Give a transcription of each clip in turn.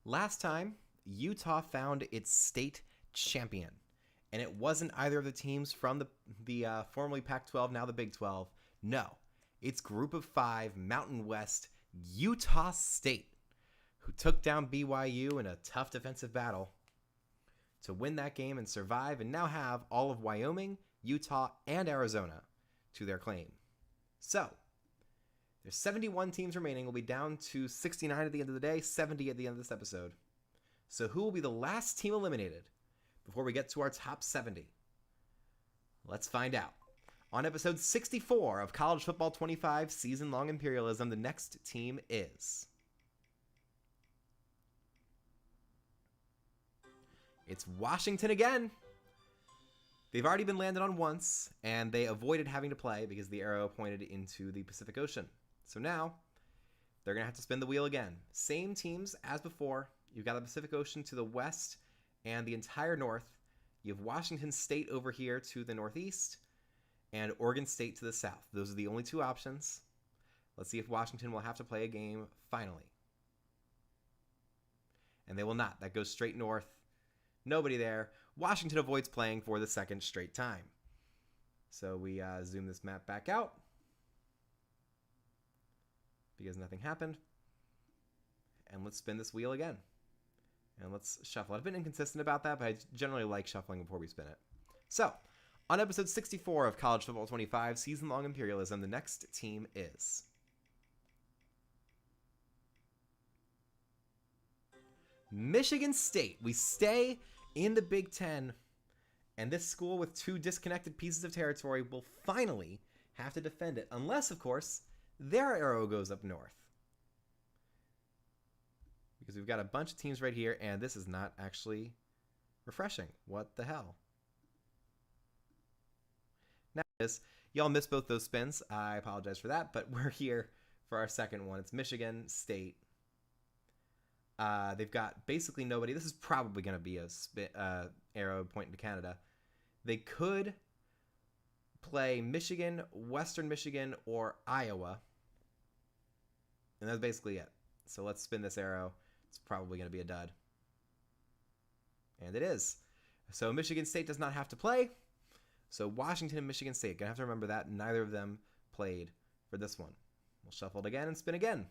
Last time, Utah found its state champion, and it wasn't either of the teams from the formerly Pac-12, now the Big 12. No, it's Group of 5 Mountain West Utah State, who took down BYU in a tough defensive battle to win that game and survive, and now have all of Wyoming, Utah, and Arizona to their claim. So, there's 71 teams remaining. We'll be down to 69 at the end of the day, 70 at the end of this episode. So who will be the last team eliminated before we get to our top 70? Let's find out. On episode 64 of College Football 25 Season-Long Imperialism, the next team is... It's Washington again. They've already been landed on once, and they avoided having to play because the arrow pointed into the Pacific Ocean. So now, they're going to have to spin the wheel again. Same teams as before. You've got the Pacific Ocean to the west and the entire north. You have Washington State over here to the northeast and Oregon State to the south. Those are the only two options. Let's see if Washington will have to play a game finally. And they will not. That goes straight north. Nobody there. Washington avoids playing for the second straight time. So we zoom this map back out because nothing happened. And let's spin this wheel again. And let's shuffle. I've been inconsistent about that, but I generally like shuffling before we spin it. So, on episode 64 of College Football 25, Season-Long Imperialism, the next team is... Michigan State. We stay in the Big Ten, and this school with two disconnected pieces of territory will finally have to defend it, unless, of course, their arrow goes up north. Because we've got a bunch of teams right here, and this is not actually refreshing. What the hell? Now it is. Y'all missed both those spins. I apologize for that, but we're here for our second one. It's Michigan State. They've got basically nobody. This is probably going to be a arrow pointing to Canada. They could play Michigan, Western Michigan, or Iowa. And that's basically it. So let's spin this arrow. It's probably going to be a dud. And it is. So Michigan State does not have to play. So Washington and Michigan State. Going to have to remember that. Neither of them played for this one. We'll shuffle it again and spin again.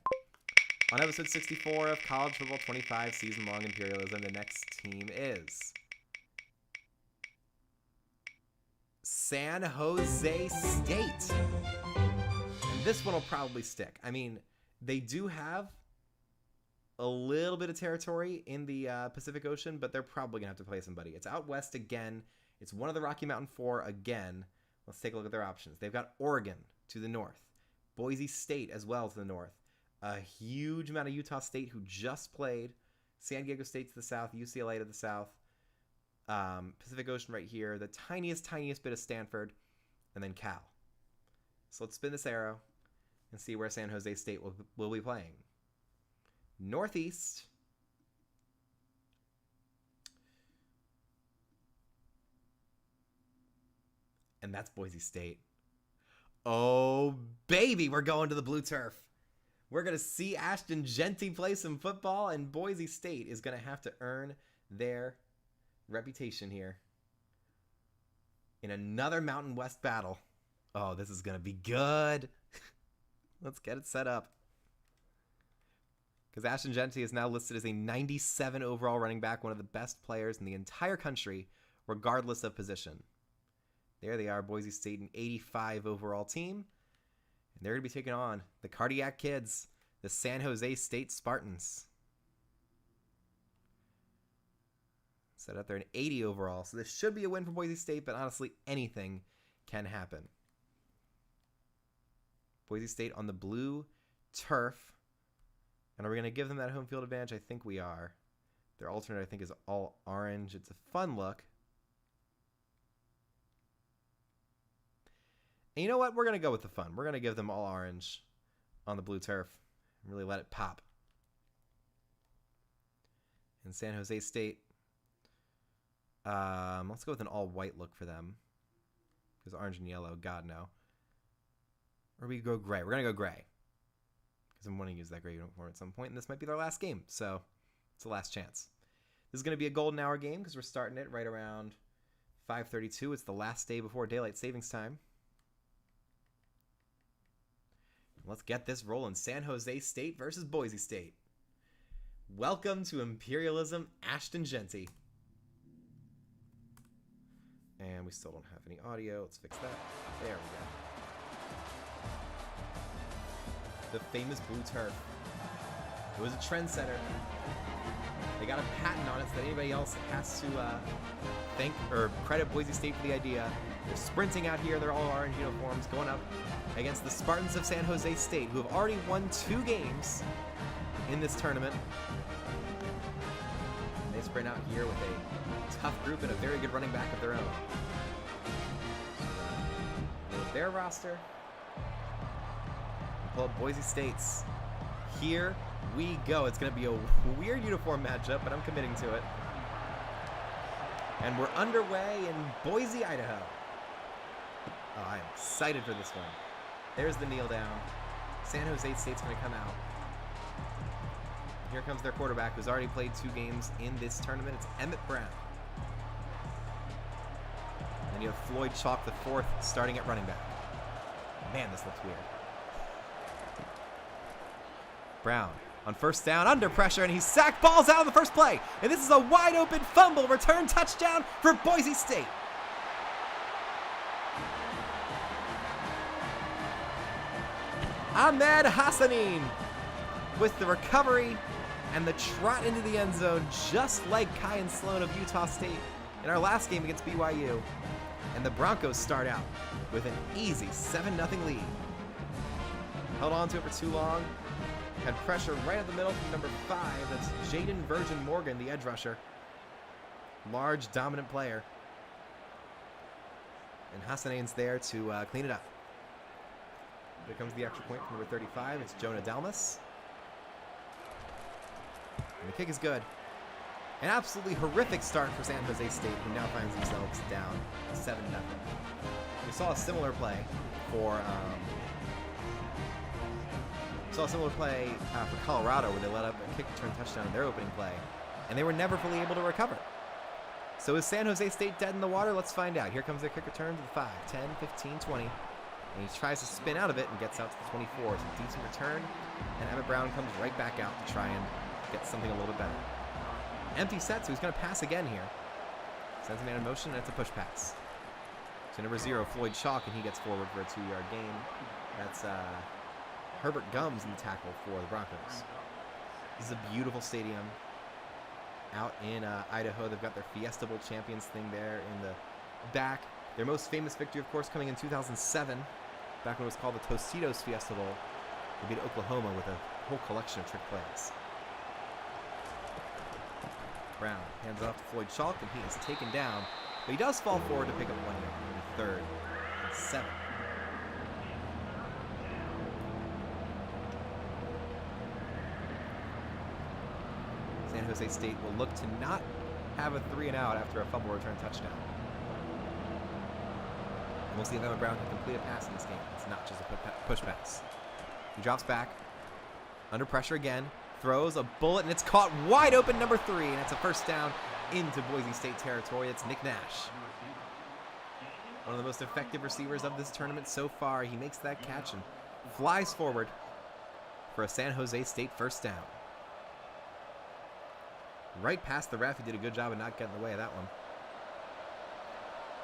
On episode 64 of College Football 25 Season-Long Imperialism, the next team is... San Jose State. And this one will probably stick. I mean, they do have a little bit of territory in the Pacific Ocean, but they're probably going to have to play somebody. It's out west again. It's one of the Rocky Mountain Four again. Let's take a look at their options. They've got Oregon to the north. Boise State as well to the north. A huge amount of Utah State who just played. San Diego State to the south. UCLA to the south. Pacific Ocean right here. The tiniest bit of Stanford. And then Cal. So let's spin this arrow and see where San Jose State will be playing. Northeast. And that's Boise State. Oh, baby, we're going to the blue turf. We're going to see Ashton Jeanty play some football, and Boise State is going to have to earn their reputation here in another Mountain West battle. Oh, this is going to be good. Let's get it set up. Because Ashton Jeanty is now listed as a 97 overall running back, one of the best players in the entire country, regardless of position. There they are, Boise State, an 85 overall team. And they're going to be taking on the Cardiac Kids, the San Jose State Spartans. Set up there an 80 overall. So this should be a win for Boise State, but honestly, anything can happen. Boise State on the blue turf. And are we going to give them that home field advantage? I think we are. Their alternate, I think, is all orange. It's a fun look. And you know what? We're going to go with the fun. We're going to give them all orange on the blue turf and really let it pop. And San Jose State, let's go with an all-white look for them. Because orange and yellow, God no. Or we go gray. We're going to go gray. Because I'm wanting to use that gray uniform at some point, and this might be their last game. So It's the last chance. This is going to be a golden hour game because we're starting it right around 5:32. It's the last day before daylight savings time. Let's get this rolling. San Jose State versus Boise State. Welcome to Imperialism, Ashton Jeanty. And we still don't have any audio. Let's fix that. There we go. The famous blue turf. It was a trendsetter. They got a patent on it so that anybody else has to thank or credit Boise State for the idea. They're sprinting out here. They're all orange uniforms going up against the Spartans of San Jose State, who have already won 2 games in this tournament. They sprint out here with a tough group and a very good running back of their own. With their roster, pull up Boise State's. Here we go. It's going to be a weird uniform matchup, but I'm committing to it. And we're underway in Boise, Idaho. Oh, I'm excited for this one. There's the kneel down. San Jose State's going to come out. Here comes their quarterback, who's already played 2 games in this tournament. It's Emmett Brown. And you have Floyd Chalk IV starting at running back. Man, this looks weird. Brown on first down, under pressure, and he's sacked. Ball's out of the first play. And this is a wide open fumble return touchdown for Boise State. Ahmed Hassanin with the recovery and the trot into the end zone, just like Kyan Sloan of Utah State in our last game against BYU. And the Broncos start out with an easy 7-0 lead. Held on to it for too long. Had pressure right at the middle from number 5. That's Jaden Virgin Morgan, the edge rusher. Large, dominant player. And Hassanin's there to clean it up. Here comes the extra point from number 35. It's Jonah Dalmas. And the kick is good. An absolutely horrific start for San Jose State, who now finds themselves down 7-0. We saw a similar play for Colorado, where they let up a kick return touchdown in their opening play, and they were never fully able to recover. So is San Jose State dead in the water? Let's find out. Here comes their kick return to the 5, 10, 15, 20. And he tries to spin out of it and gets out to the 24. It's a decent return, and Emmett Brown comes right back out to try and get something a little bit better. Empty set, so he's going to pass again here. Sends a man in motion, and it's a push pass. So number 0, Floyd Chalk, and he gets forward for a 2-yard gain. That's Herbert Gums in the tackle for the Broncos. This is a beautiful stadium out in Idaho. They've got their Fiesta Bowl champions thing there in the back. Their most famous victory, of course, coming in 2007, back when it was called the Tostitos Fiesta Bowl. They beat Oklahoma with a whole collection of trick plays. Brown hands off to Floyd Chalk, and he is taken down, but he does fall forward to pick up 1 yard, 3rd and 7. San Jose State will look to not have a 3-and-out after a fumble return touchdown. And we'll see if Emmett Brown can complete a pass in this game. It's not just a push pass. He drops back, under pressure again, throws a bullet, and it's caught wide open, number 3, and it's a first down into Boise State territory. It's Nick Nash, one of the most effective receivers of this tournament so far. He makes that catch and flies forward for a San Jose State first down. Right past the ref. He did a good job of not getting in the way of that one.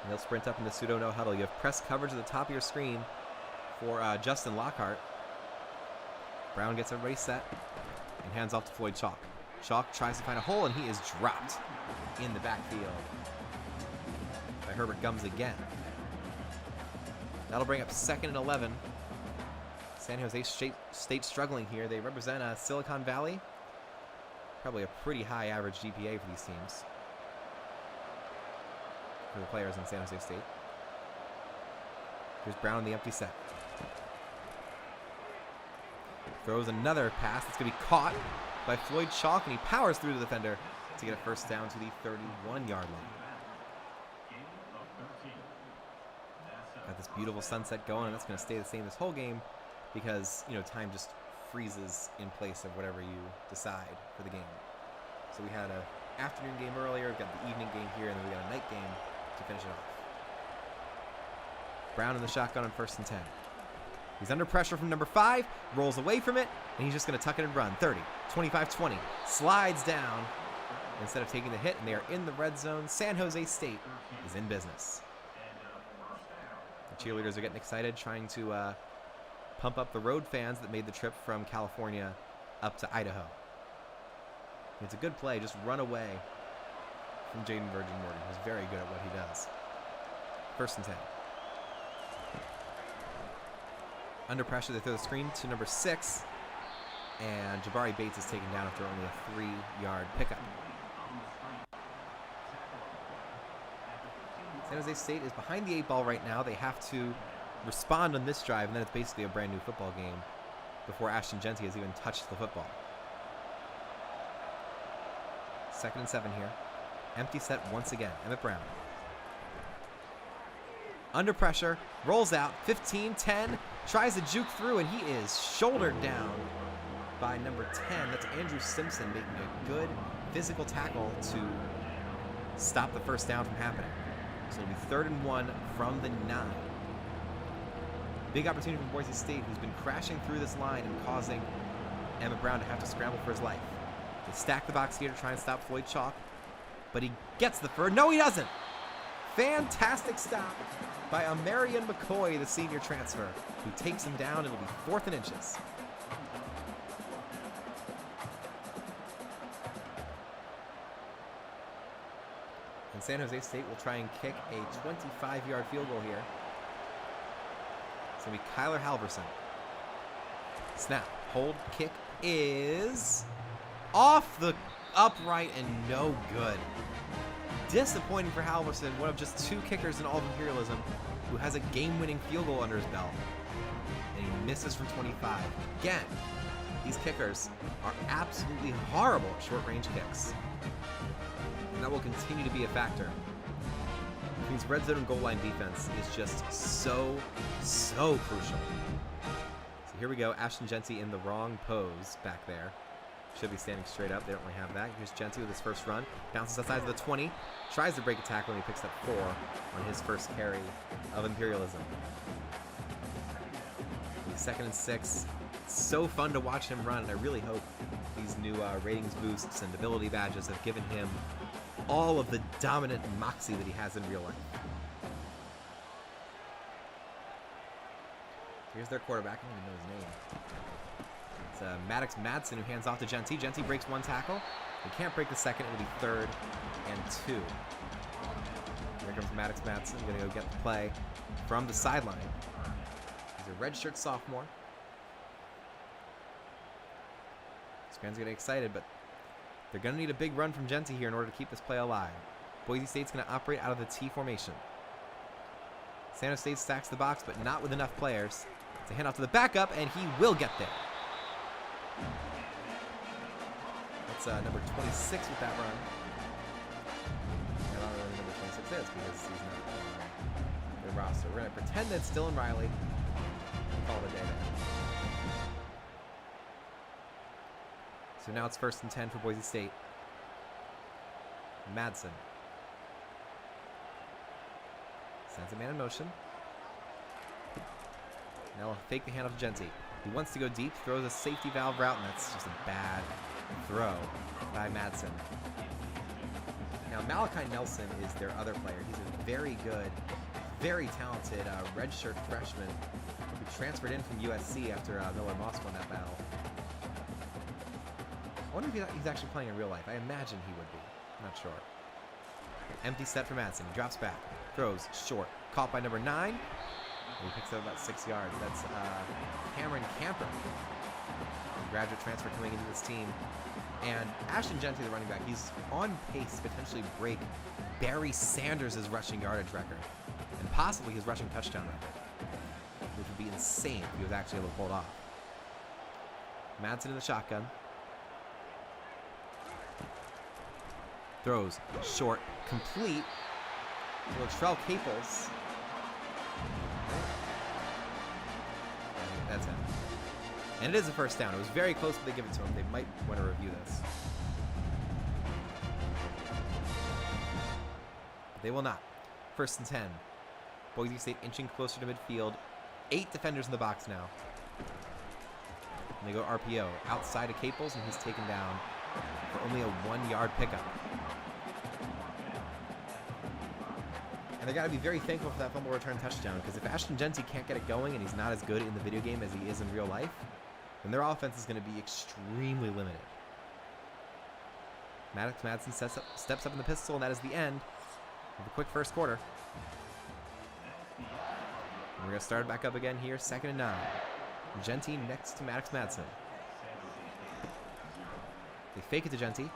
And they'll sprint up into pseudo no huddle. You have press coverage at the top of your screen for Justin Lockhart. Brown gets everybody set and hands off to Floyd Chalk. Chalk tries to find a hole, and he is dropped in the backfield by Herbert Gums again. That'll bring up 2nd and 11. San Jose State struggling here. They represent Silicon Valley. Probably a pretty high average GPA for these teams, for the players in San Jose State. Here's Brown in the empty set. Throws another pass that's going to be caught by Floyd Chalk, and he powers through the defender to get a first down to the 31-yard line. Got this beautiful sunset going, and that's going to stay the same this whole game because, you know, time just freezes in place of whatever you decide for the game. So we had an afternoon game earlier, we've got the evening game here, and then we got a night game to finish it off. Brown in the shotgun on 1st and 10. He's under pressure from number 5, rolls away from it, and he's just going to tuck it and run. 30, 25-20, slides down instead of taking the hit, and they are in the red zone. San Jose State is in business. The cheerleaders are getting excited, trying to pump up the road fans that made the trip from California up to Idaho. It's a good play, just run away from Jaden Virgin Morgan, who's very good at what he does. 1st and 10. Under pressure, they throw the screen to number 6, and Jabari Bates is taken down after only a 3-yard pickup. San Jose State is behind the 8 ball right now. They have to respond on this drive, and then it's basically a brand new football game before Ashton Jeanty has even touched the football. 2nd and 7 here. Empty set once again. Emmett Brown. Under pressure, rolls out, 15-10, tries to juke through, and he is shouldered down by number 10. That's Andrew Simpson making a good physical tackle to stop the first down from happening. So it'll be 3rd and 1 from the 9. Big opportunity for Boise State, who's been crashing through this line and causing Emmett Brown to have to scramble for his life. They stack the box here to try and stop Floyd Chalk, but he gets the first. No, he doesn't. Fantastic stop by Amarian McCoy, the senior transfer, who takes him down. It'll be 4th and inches. And San Jose State will try and kick a 25-yard field goal here. It's going to be Kyler Halverson. Snap, hold, kick is off the upright and no good. Disappointing for Halverson, one of just 2 kickers in all of Imperialism, who has a game-winning field goal under his belt. And he misses from 25. Again, these kickers are absolutely horrible at short-range kicks. And that will continue to be a factor. His red zone and goal line defense is just so crucial. So here we go, Ashton Jeanty in the wrong pose back there. Should be standing straight up. They don't really have that. Here's Jeanty with his first run. Bounces outside of the 20. Tries to break a tackle, and he picks up 4 on his first carry of Imperialism. 2nd and 6. It's so fun to watch him run, and I really hope these new ratings boosts and ability badges have given him all of the dominant moxie that he has in real life. Here's their quarterback. I don't even know his name. It's Maddox Madsen, who hands off to Jeanty. Jeanty breaks 1 tackle. He can't break the second. It will be 3rd and 2. Here comes Maddox Madsen. Going to go get the play from the sideline. He's a redshirt sophomore. These fans are getting excited, but they're going to need a big run from Jeanty here in order to keep this play alive. Boise State's going to operate out of the T formation. San Jose State stacks the box, but not with enough players. It's a handoff to the backup, and he will get there. That's number 26 with that run. I don't know who number 26 is because he's not on the roster. We're going to pretend that it's Dylan Riley and call it a day there. So now it's 1st and 10 for Boise State. Madsen. Sends a man in motion. Now he'll fake the handoff to Jeanty. He wants to go deep, throws a safety valve route, and that's just a bad throw by Madsen. Now Malachi Nelson is their other player. He's a very good, very talented redshirt freshman who transferred in from USC after Miller Moss won that battle. I wonder if he's actually playing in real life. I imagine he would be. I'm not sure. Empty set for Madsen. He drops back. Throws short. Caught by number 9. And he picks up about 6 yards. That's Cameron Camper. A graduate transfer coming into this team. And Ashton Jeanty, the running back, he's on pace to potentially break Barry Sanders' rushing yardage record. And possibly his rushing touchdown record. Which would be insane if he was actually able to pull it off. Madsen in the shotgun. Throws short, complete to Latrell Caples. I think that's him. And it is a first down. It was very close, but they give it to him. They might want to review this. They will not. 1st and 10. Boise State inching closer to midfield. 8 defenders in the box now. And they go RPO outside of Caples, and he's taken down for only a 1-yard pickup. And they got to be very thankful for that fumble return touchdown, because if Ashton Jeanty can't get it going and he's not as good in the video game as he is in real life, then their offense is going to be extremely limited. Madsen steps up in the pistol, and that is the end of a quick first quarter. And we're going to start it back up again here, 2nd and 9. Jeanty next to Madsen. They fake it to Jeanty.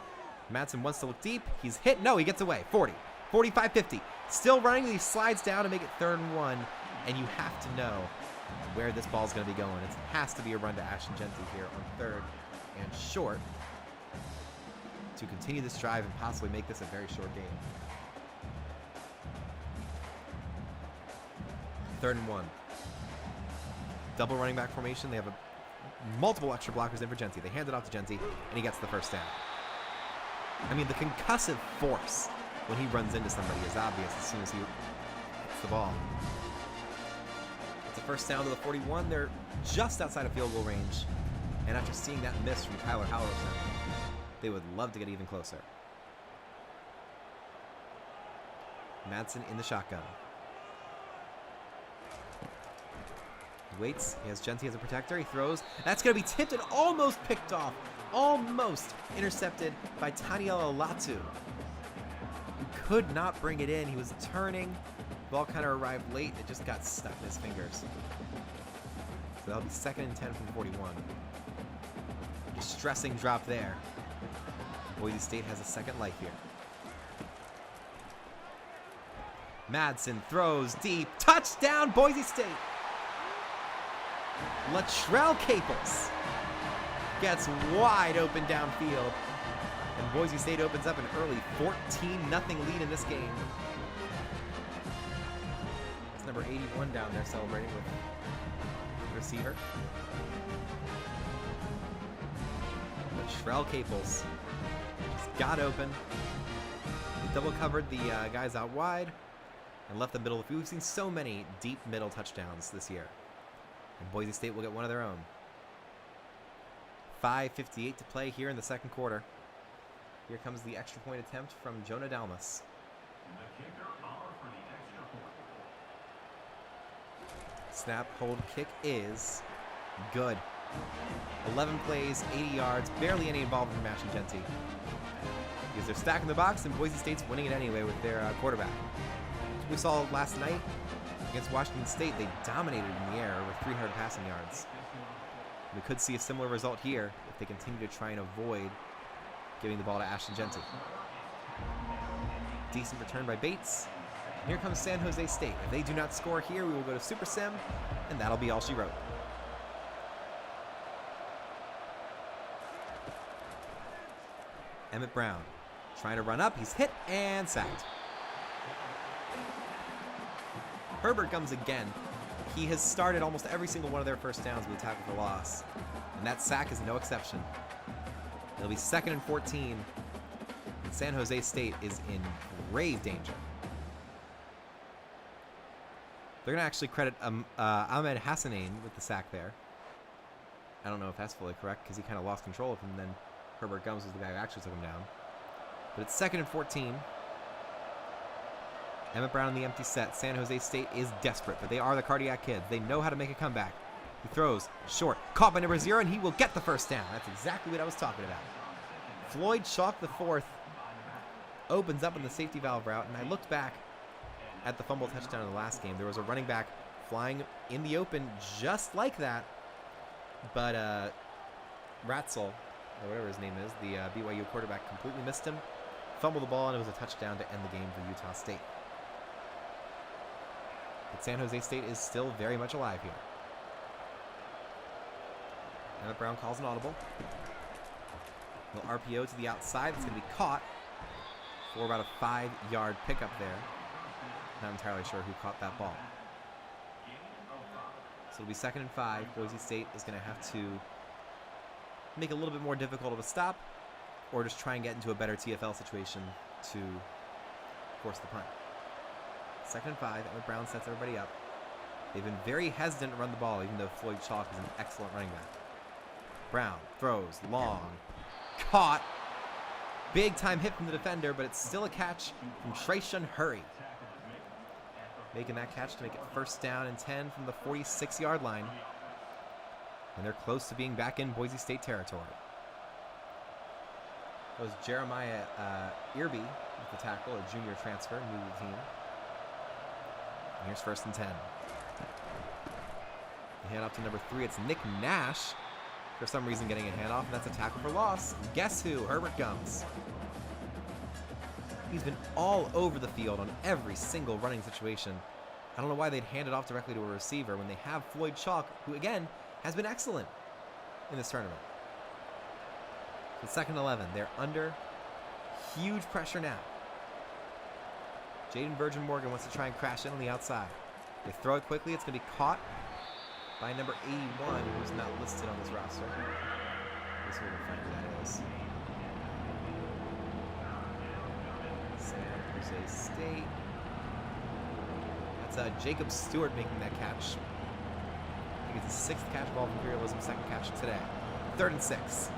Madsen wants to look deep. He's hit. No, he gets away. 40, 45, 50. Still running. He slides down to make it 3rd and 1. And you have to know where this ball is going to be going. It has to be a run to Ashton Jeanty here on 3rd and short to continue this drive and possibly make this a very short game. 3rd and 1. Double running back formation. They have multiple extra blockers in for Jeanty. They hand it off to Jeanty, and he gets the first down. I mean, the concussive force when he runs into somebody is obvious as soon as he hits the ball. It's a first down to the 41. They're just outside of field goal range. And after seeing that miss from Tyler Halverson, they would love to get even closer. Madsen in the shotgun. He waits. He has Jeanty as a protector. He throws. That's going to be tipped and almost picked off. Almost intercepted by Taniela Latu. He could not bring it in. He was turning. The ball kind of arrived late. It just got stuck in his fingers. So that'll be 2nd and 10 from 41. Distressing drop there. Boise State has a second life here. Madsen throws deep. Touchdown, Boise State. Latrell Caples gets wide open downfield. And Boise State opens up an early 14-0 lead in this game. It's number 81 down there celebrating with the receiver. Latrell Caples just got open. He double covered the guys out wide and left the middle. We've seen so many deep middle touchdowns this year. And Boise State will get one of their own. 5:58 to play here in the second quarter. Here comes the extra point attempt from Jonah Dalmas. Snap, hold, kick is good. 11 plays, 80 yards, barely any involvement from Ashton Jeanty. Because they're stacking the box and Boise State's winning it anyway with their quarterback. We saw last night against Washington State, they dominated in the air with 300 passing yards. We could see a similar result here if they continue to try and avoid giving the ball to Ashton Jeanty. Decent return by Bates. And here comes San Jose State. If they do not score here, we will go to Super Sim, and that'll be all she wrote. Emmett Brown trying to run up. He's hit and sacked. Herbert comes again. He has started almost every single one of their first downs with a tackle for loss. And that sack is no exception. It'll be 2nd and 14. And San Jose State is in grave danger. They're going to actually credit Ahmed Hassanain with the sack there. I don't know if that's fully correct because he kind of lost control of him. And then Herbert Gums was the guy who actually took him down. But it's 2nd and 14. Emmett Brown in the empty set. San Jose State is desperate, but they are the Cardiac Kids. They know how to make a comeback. He throws short, caught by number 0, and he will get the first down. That's exactly what I was talking about. Floyd Chalk IV opens up in the safety valve route, and I looked back at the fumble touchdown in the last game. There was a running back flying in the open just like that, but Ratzel, or whatever his name is, the BYU quarterback, completely missed him, fumbled the ball, and it was a touchdown to end the game for Utah State. But San Jose State is still very much alive here. Emmett Brown calls an audible. Little RPO to the outside. It's going to be caught for about a 5-yard pickup there. Not entirely sure who caught that ball. So it'll be 2nd and 5. Boise State is going to have to make it a little bit more difficult of a stop, or just try and get into a better TFL situation to force the punt. 2nd and 5. Emmett Brown sets everybody up. They've been very hesitant to run the ball, even though Floyd Chalk is an excellent running back. Brown throws long. Caught. Big time hit from the defender, but it's still a catch from Trayshawn Hurry. Making that catch to make it 1st down and 10 from the 46-yard line. And they're close to being back in Boise State territory. That was Jeremiah Irby with the tackle, a junior transfer, new to the team. And here's 1st and 10. The handoff to number 3, it's Nick Nash. For some reason getting a handoff, and that's a tackle for loss. Guess who? Herbert Gums. He's been all over the field on every single running situation. I don't know why they'd hand it off directly to a receiver when they have Floyd Chalk, who again has been excellent in this tournament. So 2nd and 11. They're under huge pressure now. Jaden Virgin Morgan wants to try and crash in on the outside. They throw it quickly. It's going to be caught by number 81, who's not listed on this roster. Let's see if we can find who that is. San Jose State. That's Jacob Stewart making that catch. I think it's the 6th catch ball from Imperialism, 2nd catch today. 3rd and 6.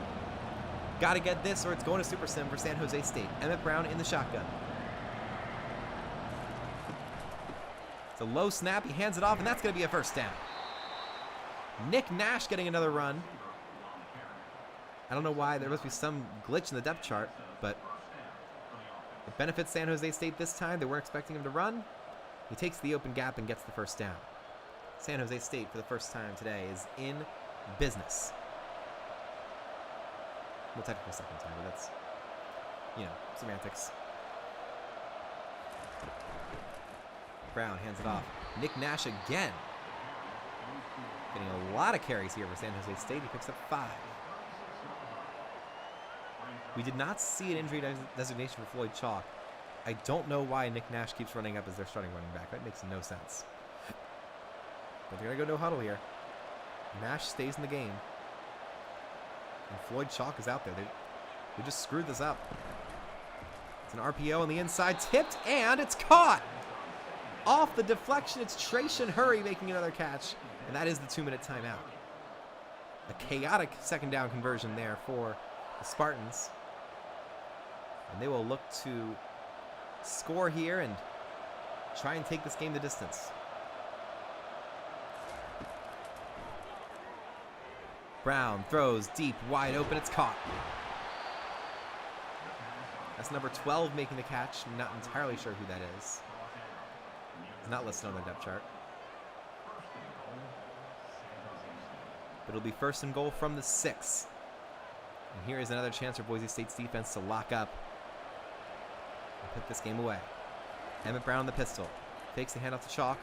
Got to get this or it's going to Super Sim for San Jose State. Emmett Brown in the shotgun. It's a low snap. He hands it off, and that's going to be a 1st down. Nick Nash getting another run. I don't know why. There must be some glitch in the depth chart, but it benefits San Jose State this time. They weren't expecting him to run. He takes the open gap and gets the 1st down. San Jose State, for the 1st time today, is in business. Well, technical 2nd time, but that's, semantics. Brown hands it off. Nick Nash again. Getting a lot of carries here for San Jose State. He picks up 5. We did not see an injury designation for Floyd Chalk. I don't know why Nick Nash keeps running up as their starting running back. That makes no sense. But they're going to go no huddle here. Nash stays in the game. And Floyd Chalk is out there. They just screwed this up. It's an RPO on the inside. Tipped, and it's caught! Off the deflection, it's Trayshawn Hurry making another catch. And that is the 2-minute timeout. A chaotic 2nd down conversion there for the Spartans. And they will look to score here and try and take this game the distance. Brown throws deep, wide open. It's caught. That's number 12 making the catch. I'm not entirely sure who that is. It's not listed on the depth chart. But it'll be 1st and goal from the 6. And here is another chance for Boise State's defense to lock up and put this game away. Emmett Brown on the pistol. Fakes the handoff to Chalk.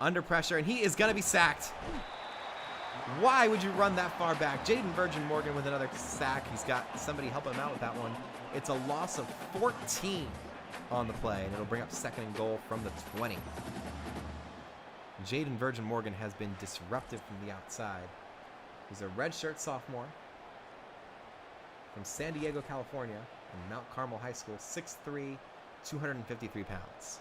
Under pressure, and he is going to be sacked. Why would you run that far back? Jaden Virgin Morgan with another sack. He's got somebody helping him out with that one. It's a loss of 14 on the play, and it'll bring up 2nd and goal from the 20. Jaden Virgin Morgan has been disruptive from the outside. He's a redshirt sophomore from San Diego, California, and Mount Carmel High School, 6'3", 253 pounds.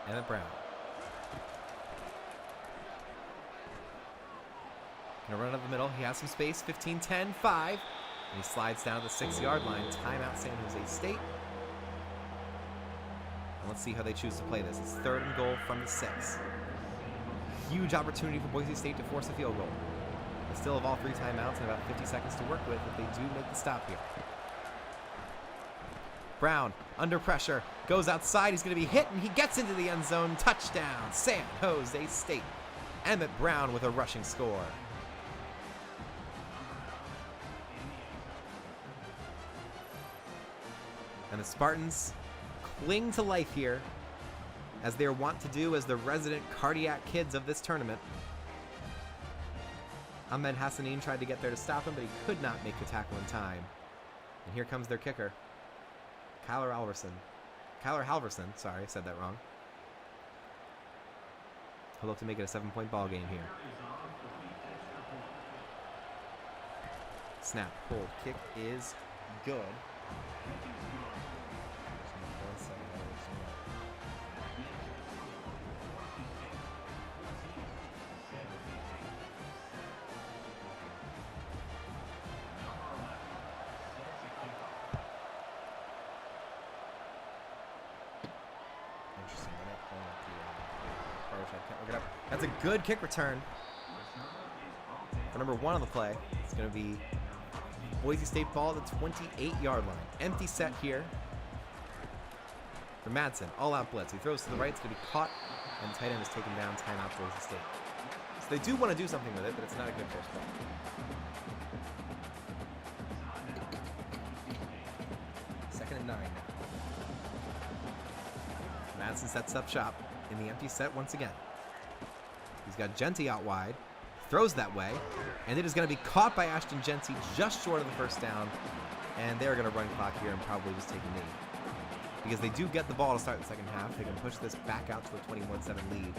Emmett Brown. Gonna run up the middle. He has some space. 15, 10, 5. And he slides down to the 6-yard line. Timeout San Jose State. And let's see how they choose to play this. It's 3rd and goal from the 6. Huge opportunity for Boise State to force a field goal. They still have all 3 timeouts and about 50 seconds to work with if they do make the stop here. Brown, under pressure, goes outside. He's going to be hit, and he gets into the end zone. Touchdown, San Jose State. Emmett Brown with a rushing score. And the Spartans cling to life here, as they want to do as the resident cardiac kids of this tournament. Ahmed Hassanin tried to get there to stop him, but he could not make the tackle in time. And here comes their kicker, Kyler Halverson. Sorry, I said that wrong. He'll look to make it a 7-point ball game here. Snap, hold, kick is good. Interesting. They're not playing with the power shot. Can't look it up. That's a good kick return. For number 1 on the play, it's going to be Boise State ball at the 28-yard line. Empty set here for Madsen. All-out blitz. He throws to the right. It's going to be caught, and the tight end is taken down. Timeout Boise State. So they do want to do something with it, but it's not a good first ball. Second and 9 now. Madsen sets up shop in the empty set once again. He's got Jeanty out wide. Throws that way, and it is going to be caught by Ashton Jeanty just short of the first down, and they're going to run clock here and probably just take a knee. Because they do get the ball to start the second half. They can push this back out to a 21-7 lead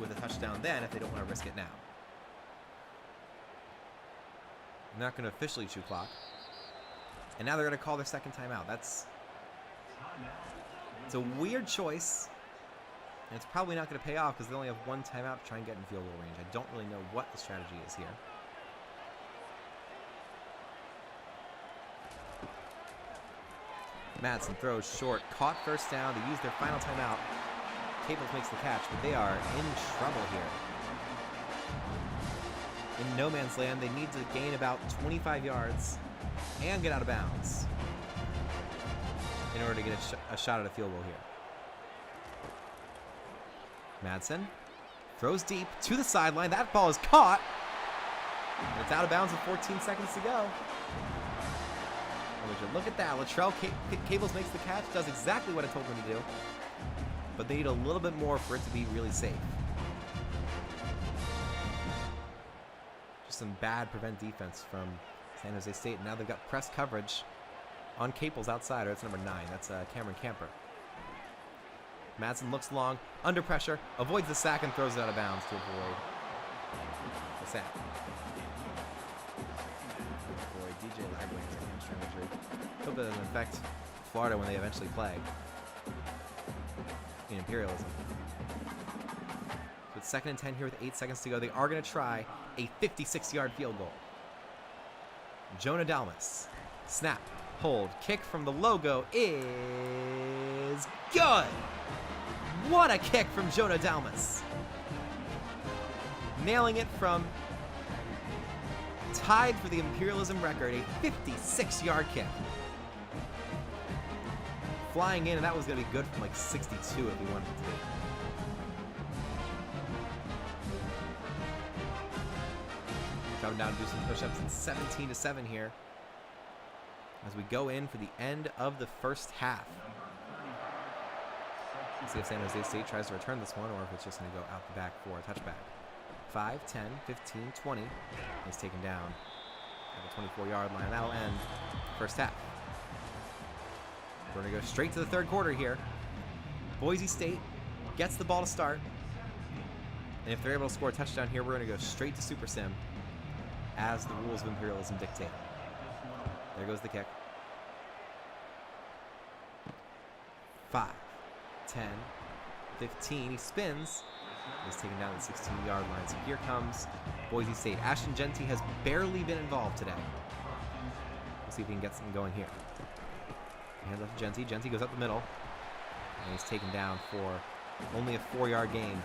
with a touchdown then if they don't want to risk it now. They're not going to officially chew clock. And now they're going to call their second timeout. It's a weird choice. And it's probably not going to pay off because they only have one timeout to try and get in field goal range. I don't really know what the strategy is here. Madsen throws short, caught first down to use their final timeout. Cables makes the catch, but they are in trouble here. In no man's land, they need to gain about 25 yards and get out of bounds in order to get a shot at a field goal here. Madsen throws deep to the sideline. That ball is caught. And it's out of bounds with 14 seconds to go. And would you look at that? Latrell Cables makes the catch, does exactly what I told him to do. But they need a little bit more for it to be really safe. Just some bad prevent defense from San Jose State. And now they've got press coverage on Cables outside. Or it's number 9. That's Cameron Camper. Madsen looks long, under pressure, avoids the sack, and throws it out of bounds to avoid the sack. Boy, DJ Lagway has a hamstring injury. Hope that doesn't affect Florida when they eventually play in Imperialism. So it's 2nd and 10 here with 8 seconds to go. They are going to try a 56-yard field goal. Jonah Dalmas. Snap, hold, kick from the logo is good! What a kick from Jonah Dalmas. Nailing it from tied for the Imperialism record, a 56-yard kick. Flying in, and that was going to be good from like 62 if we wanted it to be. Coming down to do some push-ups. It's 17-7 here as we go in for the end of the first half. See if San Jose State tries to return this one or if it's just going to go out the back for a touchback. 5, 10, 15, 20. He's taken down at the 24-yard line. That'll end first half. We're going to go straight to the third quarter here. Boise State gets the ball to start. And if they're able to score a touchdown here, we're going to go straight to Super Sim as the rules of Imperialism dictate. There goes the kick. 5. 10, 15, he spins. He's taken down the 16-yard line. So here comes Boise State. Ashton Jeanty has barely been involved today. We'll see if he can get something going here. Hands off to Jeanty. Jeanty goes up the middle. And he's taken down for only a 4-yard gain.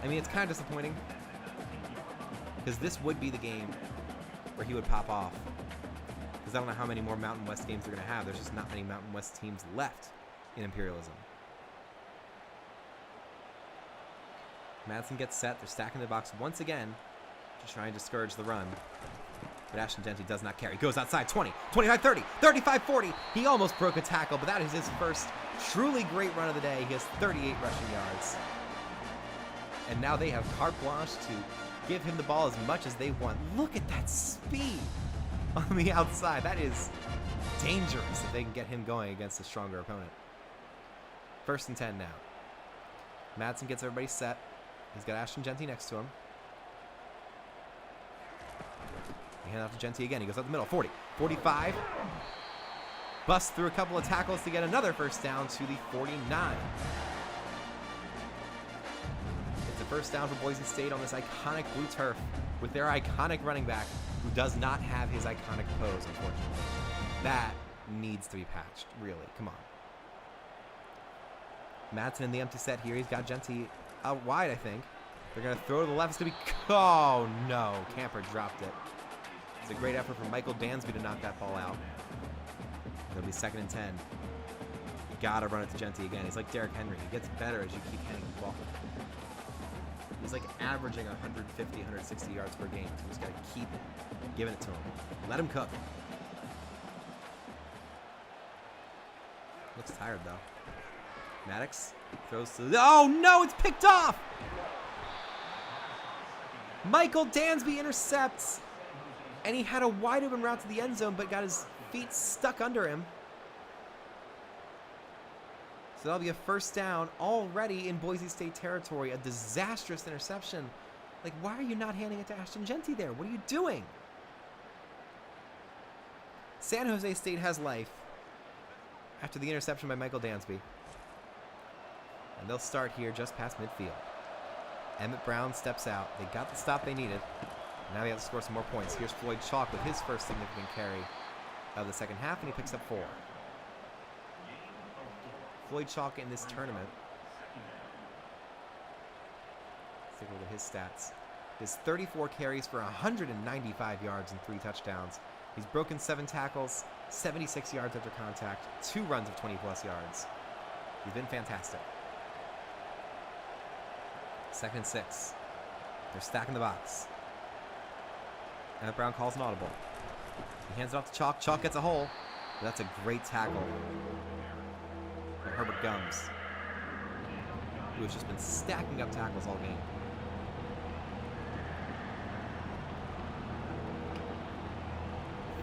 I mean, it's kind of disappointing. Because this would be the game where he would pop off. Because I don't know how many more Mountain West games they're going to have. There's just not many Mountain West teams left in Imperialism. Madsen gets set. They're stacking the box once again to try and discourage the run. But Ashton Jeanty does not care. He goes outside 20, 25, 30, 35, 40. He almost broke a tackle, but that is his first truly great run of the day. He has 38 rushing yards. And now they have carte blanche to give him the ball as much as they want. Look at that speed on the outside. That is dangerous if they can get him going against a stronger opponent. 1st and 10 now. Madsen gets everybody set. He's got Ashton Jeanty next to him. They hand off to Jeanty again. He goes up the middle. 40, 45. Busts through a couple of tackles to get another first down to the 49. It's a first down for Boise State on this iconic blue turf with their iconic running back who does not have his iconic pose, unfortunately. That needs to be patched, really. Come on. Madsen in the empty set here. He's got Jeanty out wide, I think. They're going to throw to the left. It's going to be... Oh, no. Camper dropped it. It's a great effort from Michael Dansby to knock that ball out. It'll be 2nd and 10. You got to run it to Jeanty again. He's like Derrick Henry. He gets better as you keep handing the ball. He's like averaging 150, 160 yards per game. So you just got to keep giving it to him. Let him cook. Looks tired, though. Maddox throws to... Oh, no! It's picked off! Michael Dansby intercepts. And he had a wide open route to the end zone, but got his feet stuck under him. So that'll be a first down already in Boise State territory. A disastrous interception. Like, why are you not handing it to Ashton Jeanty there? What are you doing? San Jose State has life after the interception by Michael Dansby. And they'll start here just past midfield. Emmett Brown steps out. They got the stop they needed. Now they have to score some more points. Here's Floyd Chalk with his first significant carry of the second half, and he picks up 4. Floyd Chalk in this tournament. Let's take a look at his stats. His 34 carries for 195 yards and 3 touchdowns. He's broken 7 tackles, 76 yards after contact, 2 runs of 20-plus yards. He's been fantastic. 2nd and 6. They're stacking the box. Emmett Brown calls an audible. He hands it off to Chalk. Chalk gets a hole. But that's a great tackle by Herbert Gums, who has just been stacking up tackles all game.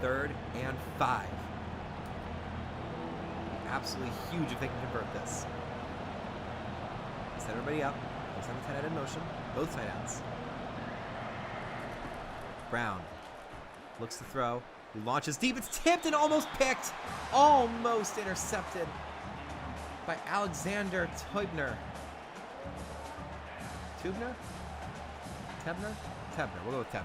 Third and 5. Absolutely huge if they can convert this. Set everybody up. They send the tight end in motion. Both tight ends. Brown looks to throw. He launches deep. It's tipped and almost picked. Almost intercepted by Alexander Teubner. Tubner? Tebner? Tebner. We'll go with Tebner.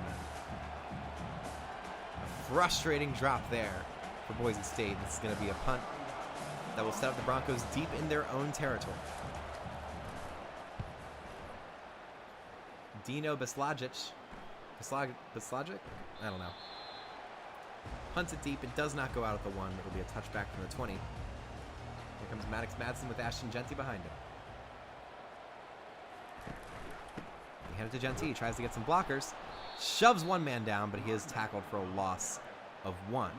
A frustrating drop there for Boise State. This is going to be a punt that will set up the Broncos deep in their own territory. Dino Bislagic. Bislagic? I don't know. Punts it deep. It does not go out at the 1. It'll be a touchback from the 20. Here comes Maddox Madsen with Ashton Jeanty behind him. They hand it to Jeanty. He tries to get some blockers. Shoves one man down, but he is tackled for a loss of 1.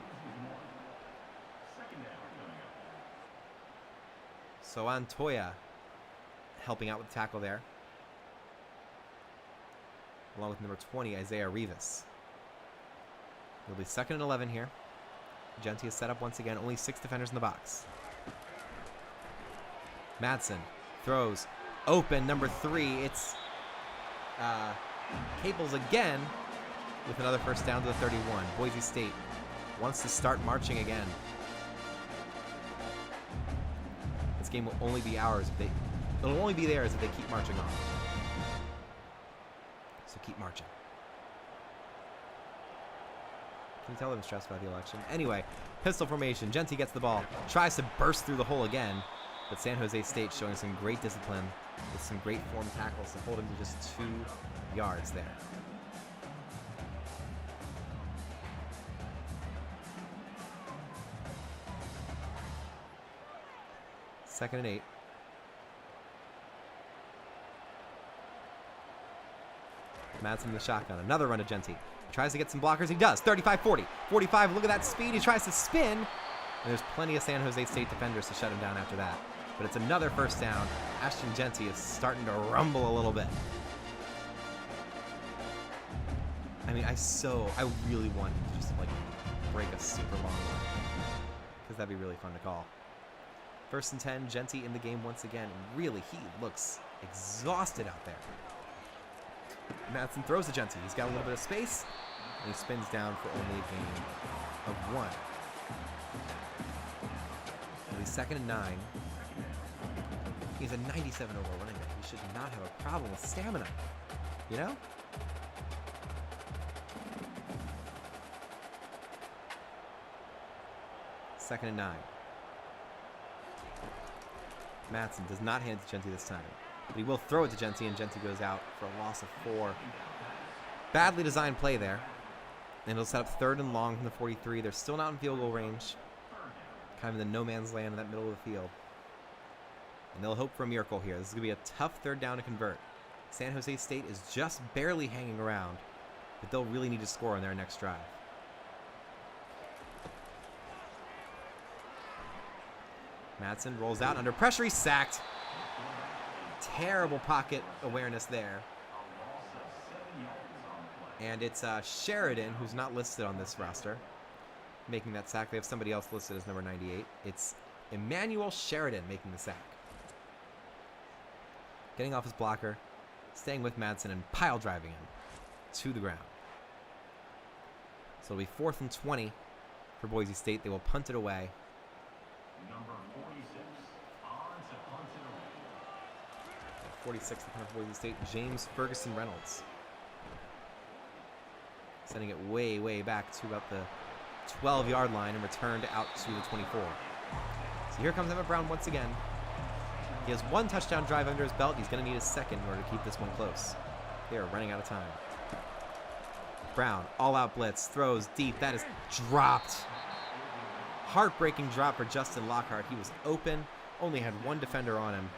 So Antoya helping out with the tackle there, along with number 20, Isaiah Rivas. It'll be 2nd and 11 here. Jeanty is set up once again. Only 6 defenders in the box. Madsen throws. Open, number 3. It's Caples again with another first down to the 31. Boise State wants to start marching again. This game will only be ours if they... It'll only be theirs if they keep marching on. So keep marching. Can you tell I'm stressed by the election? Anyway, pistol formation. Jeanty gets the ball. Tries to burst through the hole again. But San Jose State showing some great discipline with some great form tackles to hold him to just 2 yards there. Second and 8. Madsen in the shotgun. Another run to Jeanty. Tries to get some blockers. He does. 35-40. 45. Look at that speed. He tries to spin. And there's plenty of San Jose State defenders to shut him down after that. But it's another first down. Ashton Jeanty is starting to rumble a little bit. I mean, I really want to just like break a super long one, because that'd be really fun to call. 1st and 10. Jeanty in the game once again. Really, he looks exhausted out there. Madsen throws to Jeanty. He's got a little bit of space. And he spins down for only a gain of 1. It'll be 2nd and 9. He's a 97 overall running back. He should not have a problem with stamina. You know? Second and 9. Madsen does not hand it to Jeanty this time. But he will throw it to Jeanty, and Jeanty goes out for a loss of 4. Badly designed play there. And it'll set up 3rd and long from the 43. They're still not in field goal range. Kind of in the no man's land in that middle of the field. And they'll hope for a miracle here. This is going to be a tough 3rd down to convert. San Jose State is just barely hanging around, but they'll really need to score on their next drive. Madsen rolls out under pressure. He's sacked. Terrible pocket awareness there. And it's Sheridan, who's not listed on this roster, making that sack. They have somebody else listed as number 98. It's Emmanuel Sheridan making the sack. Getting off his blocker, staying with Madsen, and pile driving him to the ground. So it'll be 4th and 20 for Boise State. They will punt it away. Number 46 on to punt it away. 46 the punt for Boise State, James Ferguson Reynolds. Sending it way, way back to about the 12-yard line and returned out to the 24. So here comes Emmett Brown once again. He has 1 touchdown drive under his belt. He's going to need a 2nd in order to keep this one close. They are running out of time. Brown, all-out blitz, throws deep. That is dropped. Heartbreaking drop for Justin Lockhart. He was open, only had 1 defender on him,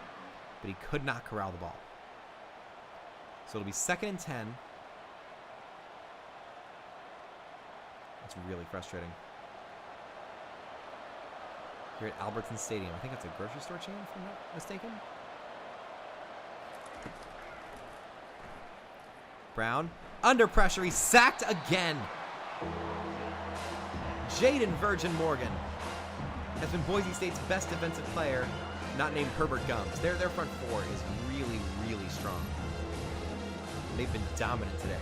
but he could not corral the ball. So it'll be 2nd and 10. It's really frustrating. Here at Albertson Stadium. I think it's a grocery store chain, if I'm not mistaken. Brown, under pressure, he's sacked again. Jaden Virgin Morgan has been Boise State's best defensive player, not named Herbert Gums. Their front 4 is really, really strong. They've been dominant today.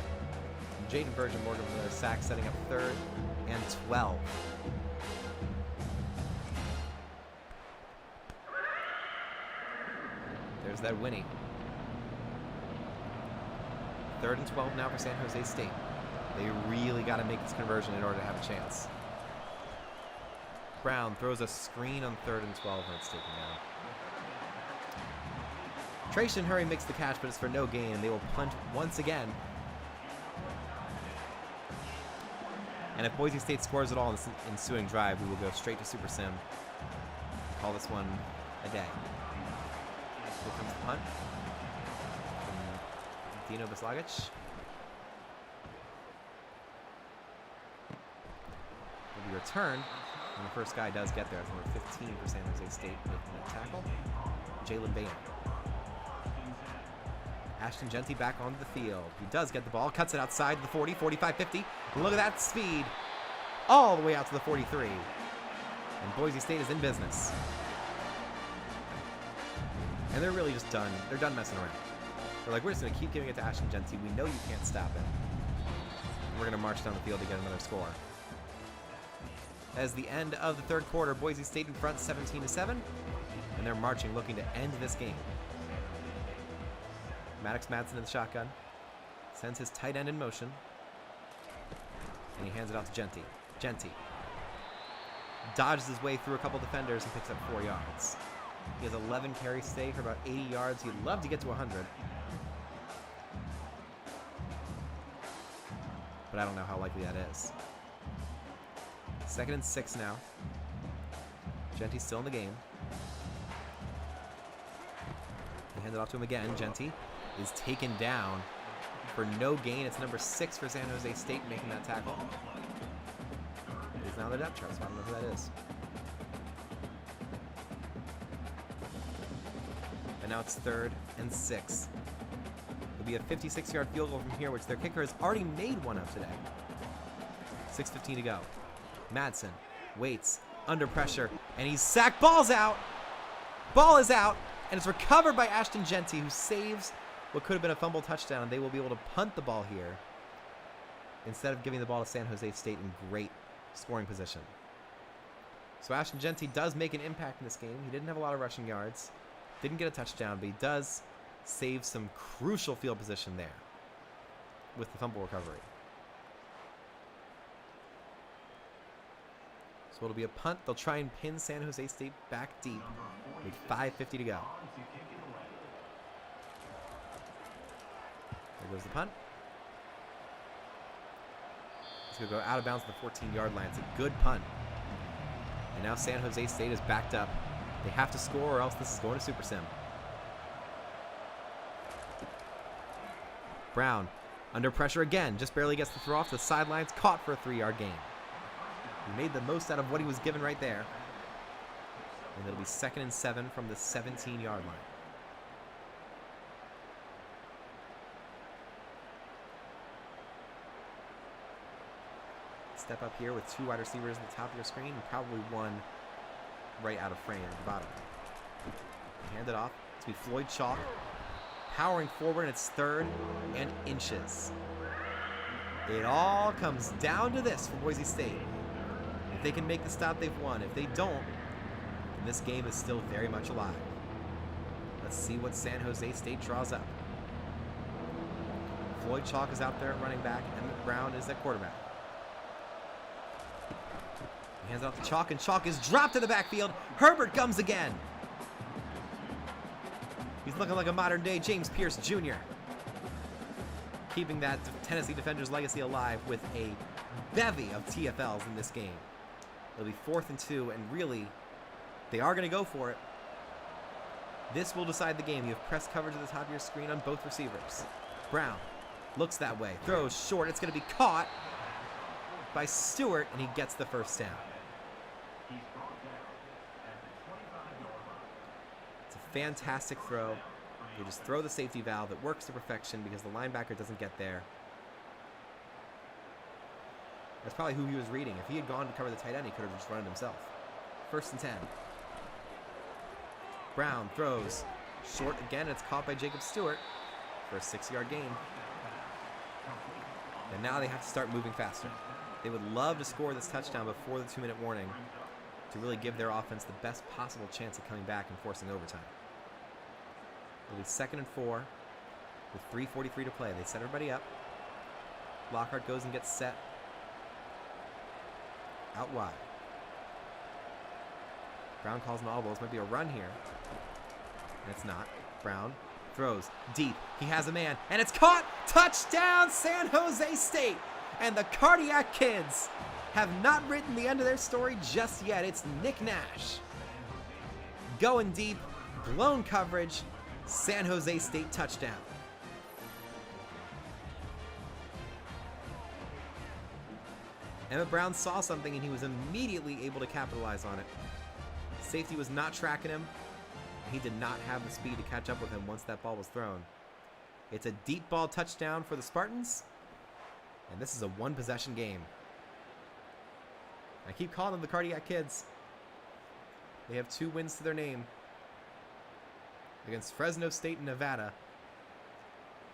Jaden Virgin Morgan with another sack, setting up 3rd and 12. There's that Winnie. 3rd and 12 now for San Jose State. They really got to make this conversion in order to have a chance. Brown throws a screen on 3rd and 12 and it's taken down. Tracian Hurry makes the catch, but it's for no gain, and they will punt once again. And if Boise State scores at all in this ensuing drive, we will go straight to Super Sim. Call this one a day. Here comes the punt from Dino Bislagic. Will be returned, and the first guy does get there. It's number 15 for San Jose State making that tackle. Jalen Bain. Ashton Jeanty back onto the field. He does get the ball, cuts it outside the 40, 45, 50. Look at that speed. All the way out to the 43. And Boise State is in business. And they're really just done. They're done messing around. They're like, we're just going to keep giving it to Ashton Jeanty. We know you can't stop it. And we're going to march down the field to get another score. As the end of the 3rd quarter, Boise State in front 17-7. And they're marching, looking to end this game. Maddox Madsen in the shotgun. Sends his tight end in motion. And he hands it out to Jeanty. Jeanty dodges his way through a couple defenders and picks up 4 yards. He has 11 carries today for about 80 yards. He'd love to get to 100. But I don't know how likely that is. 2nd and 6 now. Jeanty's still in the game. They hand it off to him again. Jeanty is taken down for no gain. It's number 6 for San Jose State making that tackle. He's now on the depth chart, so I don't know who that is. And now it's 3rd and 6. It'll be a 56-yard field goal from here, which their kicker has already made one of today. 6:15 to go. Madsen waits under pressure, and he's sacked. Ball's out. Ball is out, and it's recovered by Ashton Jeanty, who saves what could have been a fumble touchdown. They will be able to punt the ball here. instead of giving the ball to San Jose State in great scoring position. So Ashton Jeanty does make an impact in this game. He didn't have a lot of rushing yards, didn't get a touchdown, but he does save some crucial field position there with the fumble recovery. So it'll be a punt. They'll try and pin San Jose State back deep with 5:50 to go. There goes the punt. It's going to go out of bounds at the 14-yard line. It's a good punt. And now San Jose State is backed up. They have to score or else this is going to Super Sim. Brown under pressure again. Just barely gets the throw off the sidelines. Caught for a 3-yard gain. He made the most out of what he was given right there. And it'll be 2nd and 7 from the 17-yard line. Step up here with 2 wide receivers at the top of your screen and probably one right out of frame at the bottom. Hand it off. It's going to be Floyd Chalk powering forward, and it's 3rd and inches. It all comes down to this for Boise State. If they can make the stop, they've won. If they don't, then this game is still very much alive. Let's see what San Jose State draws up. Floyd Chalk is out there at running back. Emmett Brown is at quarterback. He hands it off to Chalk, and Chalk is dropped in the backfield. Herbert comes again. He's looking like a modern-day James Pierce Jr. Keeping that Tennessee defender's legacy alive with a bevy of TFLs in this game. It'll be 4th and 2, and really, they are going to go for it. This will decide the game. You have press coverage at the top of your screen on both receivers. Brown looks that way, throws short. It's going to be caught by Stewart, and he gets the first down. It's a fantastic throw. You just throw the safety valve. It works to perfection because the linebacker doesn't get there. That's probably who he was reading. If he had gone to cover the tight end, he could have just run it himself. 1st and 10. Brown throws short again. It's caught by Jacob Stewart for a 6-yard gain. And now they have to start moving faster. They would love to score this touchdown before the 2-minute warning to really give their offense the best possible chance of coming back and forcing overtime. It'll be 2nd and 4 with 3:43 to play. They set everybody up. Lockhart goes and gets set out wide. Brown calls an audible. This might be a run here. And it's not. Brown throws deep. He has a man, and it's caught. Touchdown, San Jose State. And the Cardiac Kids have not written the end of their story just yet. It's Nick Nash going deep, blown coverage, San Jose State touchdown. Emmett Brown saw something, and he was immediately able to capitalize on it. Safety was not tracking him. He did not have the speed to catch up with him once that ball was thrown. It's a deep ball touchdown for the Spartans, and this is a 1-possession game. I keep calling them the Cardiac Kids. They have 2 wins to their name against Fresno State and Nevada,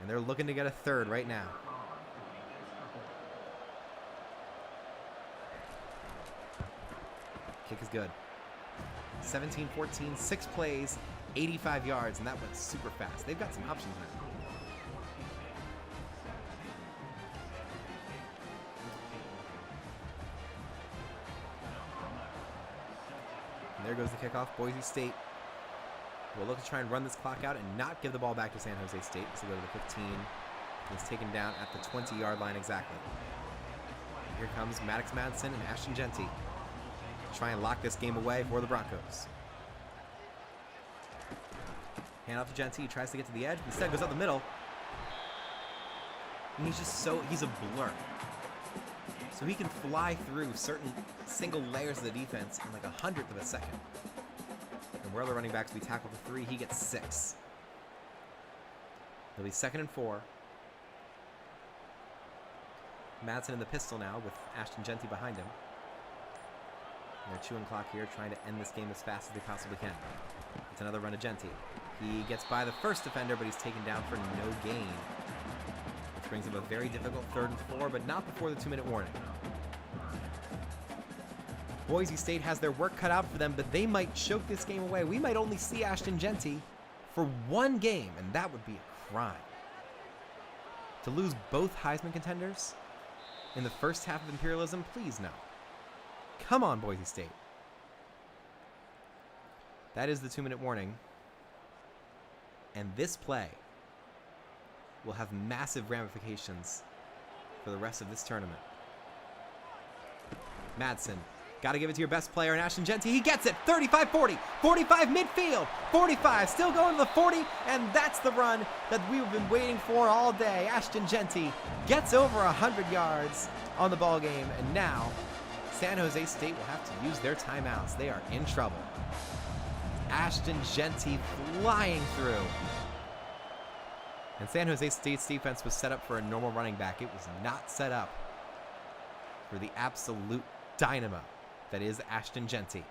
and they're looking to get a 3rd right now. Kick is good. 17-14, 6 plays, 85 yards, and that went super fast. They've got some options now. And there goes the kickoff. Boise State will look to try and run this clock out and not give the ball back to San Jose State. So go to the 15. And it's taken down at the 20-yard line exactly. And here comes Maddox Madsen and Ashton Jeanty to try and lock this game away for the Broncos. Hand off to Jeanty. He tries to get to the edge. Instead goes up the middle. And he's a blur. So he can fly through certain single layers of the defense in like 1/100th of a second. And where other running backs will be tackled for 3, he gets 6. It'll be 2nd and 4. Madsen in the pistol now with Ashton Jeanty behind him. And they're chewing clock here, trying to end this game as fast as they possibly can. It's another run to Jeanty. He gets by the first defender, but he's taken down for no gain. Which brings up a very difficult 3rd and 4, but not before the 2-minute warning. Boise State has their work cut out for them, but they might choke this game away. We might only see Ashton Jeanty for one game, and that would be a crime. To lose both Heisman contenders in the first half of Imperialism, please no. Come on, Boise State. That is the 2-minute warning. And this play will have massive ramifications for the rest of this tournament. Madsen, got to give it to your best player, and Ashton Jeanty, he gets it. 35-40, 45 midfield, 45, still going to the 40, and that's the run that we've been waiting for all day. Ashton Jeanty gets over 100 yards on the ball game, and now San Jose State will have to use their timeouts. They are in trouble. Ashton Jeanty flying through. And San Jose State's defense was set up for a normal running back. It was not set up for the absolute dynamo that is Ashton Jeanty.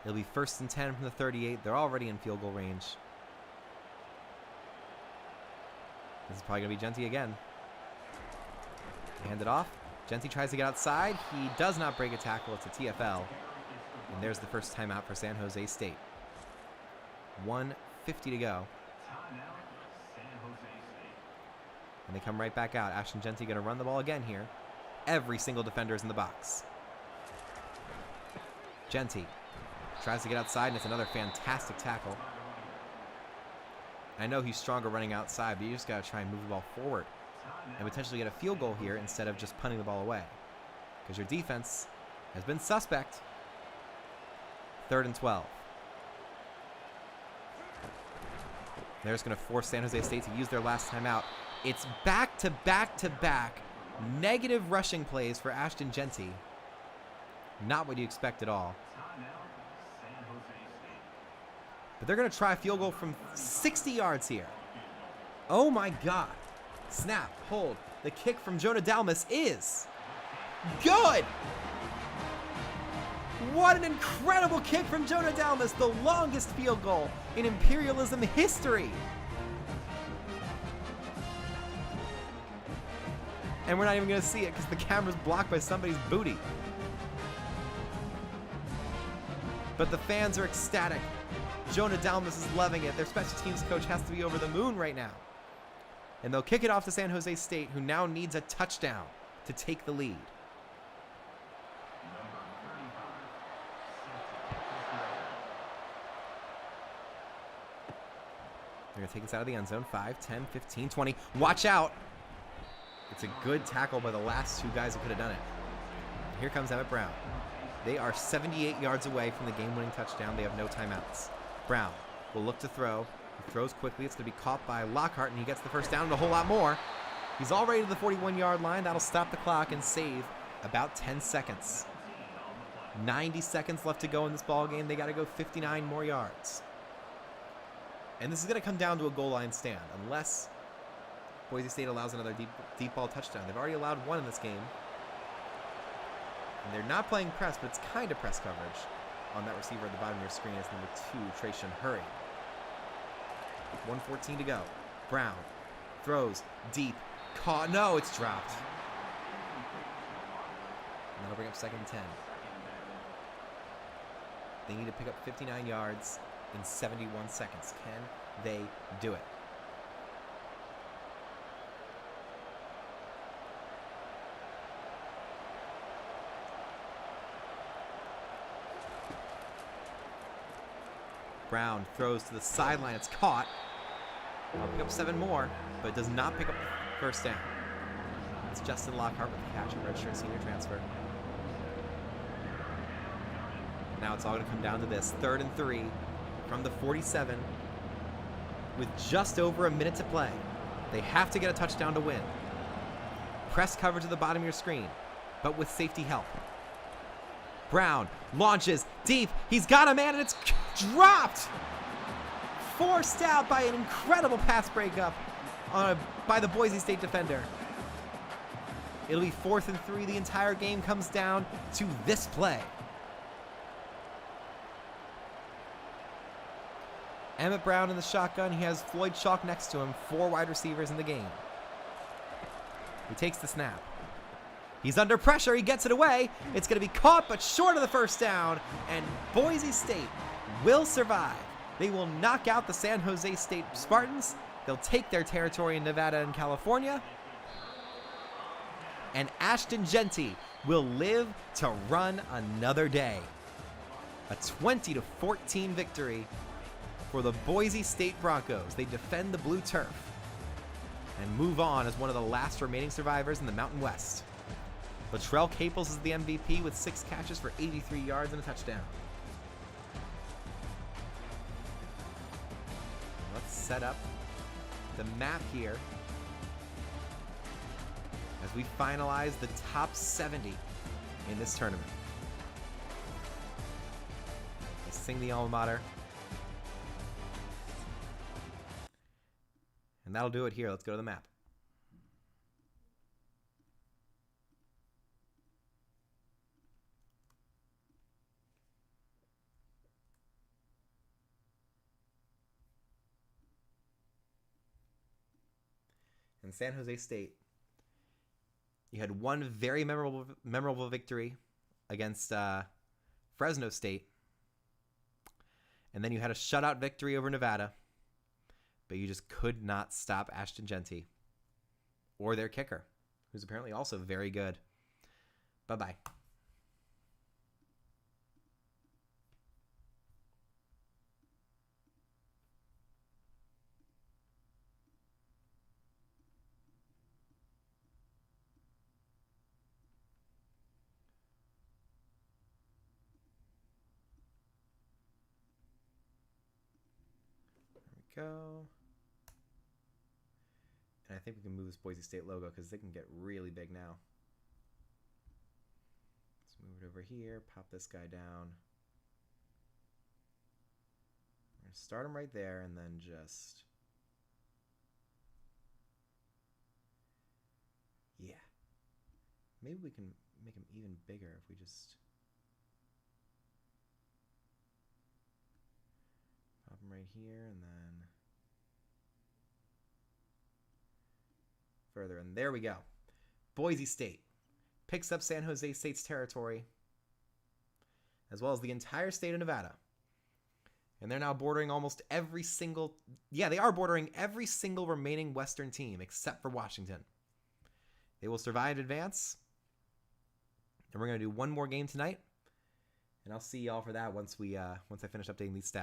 It'll be 1st and 10 from the 38. They're already in field goal range. This is probably going to be Jeanty again. Hand it off. Jeanty tries to get outside. He does not break a tackle. It's a TFL. And there's the first timeout for San Jose State. 1:50 to go. And they come right back out. Ashton Jeanty going to run the ball again here. Every single defender is in the box. Jeanty tries to get outside, and it's another fantastic tackle. I know he's stronger running outside, but you just got to try and move the ball forward and potentially get a field goal here instead of just punting the ball away, because your defense has been suspect. 3rd and 12. They're just going to force San Jose State to use their last timeout. It's back-to-back-to-back negative rushing plays for Ashton Jeanty. Not what you expect at all. But they're going to try a field goal from 60 yards here. Oh my God. Snap, hold. The kick from Jonah Dalmas is good. What an incredible kick from Jonah Dalmas, the longest field goal in Imperialism history. And we're not even going to see it because the camera's blocked by somebody's booty. But the fans are ecstatic. Jonah Dalmas is loving it. Their special teams coach has to be over the moon right now. And they'll kick it off to San Jose State, who now needs a touchdown to take the lead. They're going to take us out of the end zone. 5, 10, 15, 20. Watch out. It's a good tackle by the last two guys who could have done it. Here comes Emmett Brown. They are 78 yards away from the game-winning touchdown. They have no timeouts. Brown will look to throw. He throws quickly. It's going to be caught by Lockhart, and he gets the first down and a whole lot more. He's already to the 41-yard line. That'll stop the clock and save about 10 seconds. 90 seconds left to go in this ball game. They got to go 59 more yards. And this is going to come down to a goal line stand, unless Boise State allows another deep ball touchdown. They've already allowed one in this game. And they're not playing press, but it's kind of press coverage on that receiver at the bottom of your screen. It's number 2, Trayshawn Hurry. 1:14 to go. Brown throws deep. Caught. No, it's dropped. And that'll bring up 2nd and 10. They need to pick up 59 yards in 71 seconds. Can they do it? Brown throws to the sideline. It's caught. I'll pick up 7 more, but it does not pick up the first down. It's Justin Lockhart with the catch, a redshirt senior transfer. Now it's all going to come down to this. 3rd and 3 from the 47 with just over a minute to play. They have to get a touchdown to win. Press coverage at the bottom of your screen, but with safety help. Brown launches deep. He's got a man, and it's dropped. Forced out by an incredible pass breakup by the Boise State defender. It'll be 4th and 3. The entire game comes down to this play. Emmett Brown in the shotgun. He has Floyd Chalk next to him. 4 wide receivers in the game. He takes the snap. He's under pressure. He gets it away. It's going to be caught, but short of the first down. And Boise State will survive. They will knock out the San Jose State Spartans. They'll take their territory in Nevada and California. And Ashton Jeanty will live to run another day. A 20-14 victory for the Boise State Broncos. They defend the blue turf and move on as one of the last remaining survivors in the Mountain West. Latrell Caples is the MVP with 6 catches for 83 yards and a touchdown. Let's set up the map here as we finalize the top 70 in this tournament. Let's sing the alma mater. And that'll do it here. Let's go to the map. In San Jose State, you had one very memorable victory against Fresno State. And then you had a shutout victory over Nevada. But you just could not stop Ashton Jeanty or their kicker, who's apparently also very good. Bye-bye. There we go. And I think we can move this Boise State logo because they can get really big now. Let's move it over here, pop this guy down. We're going to start him right there and then just... Yeah. Maybe we can make him even bigger if we just... Pop him right here and then... Further, and there we go. Boise State picks up San Jose State's territory, as well as the entire state of Nevada. And they're now bordering almost every single... Yeah, they are bordering every single remaining Western team except for Washington. They will survive and advance. And we're going to do one more game tonight. And I'll see y'all for that once I finish updating these stats.